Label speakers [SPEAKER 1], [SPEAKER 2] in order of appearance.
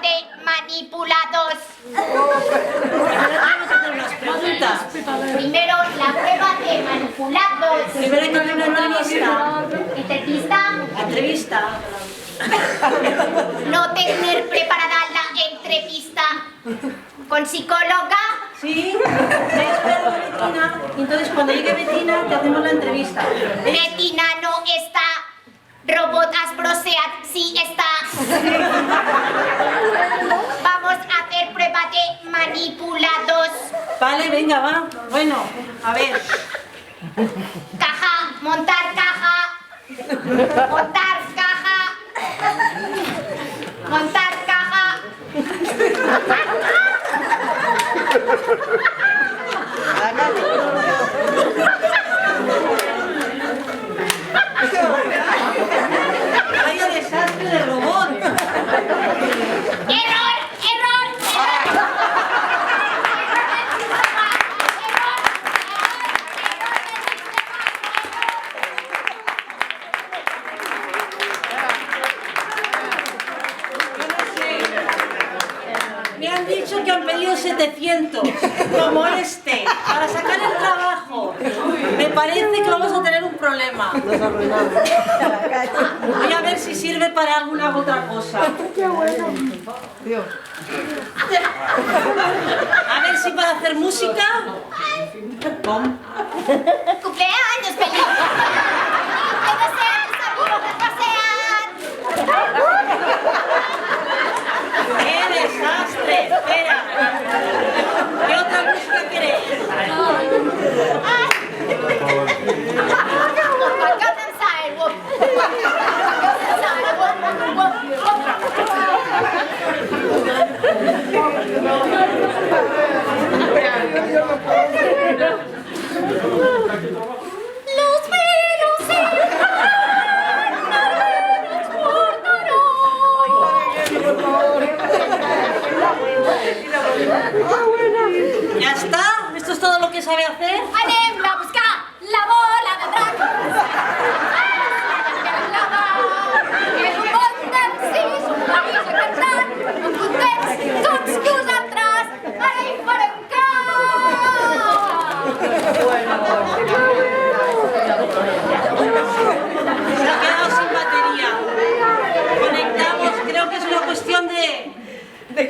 [SPEAKER 1] de manipulados. Primero, la prueba de manipulados.
[SPEAKER 2] Primero hay que hacer una entrevista.
[SPEAKER 1] ¿Entrevista?
[SPEAKER 2] Entrevista.
[SPEAKER 1] No tener preparada la entrevista con psicóloga.
[SPEAKER 2] Sí, espero Betina. Entonces cuando llegue Betina te hacemos la entrevista.
[SPEAKER 1] Betina no está. Robot Asproseat sí está. Vamos a hacer prueba de manipulados.
[SPEAKER 2] Vale, venga, va. Bueno, a ver.
[SPEAKER 1] Caja, montar caja. Montar caja. Montar caja.
[SPEAKER 2] Vaya desastre de robot.
[SPEAKER 1] ¡Error! ¡Error!
[SPEAKER 2] Me han dicho que han pedido 700, como este, para sacar el trabajo. Me parece que vamos a tener un problema. Voy a ver si sirve para alguna otra cosa. A ver si para hacer música. ¿Cómo?
[SPEAKER 1] ¡Cumpleaños, feliz! ¡Que desean tus amigos que pasean!
[SPEAKER 2] ¡Qué desastre! Espera. ¿Qué otra música queréis?
[SPEAKER 1] Gangnam Style, whoop. Gangnam Style, whoop, Los velos se
[SPEAKER 2] ¿Ya está? ¿Esto es todo lo que sabe hacer?
[SPEAKER 1] Anem la buscar.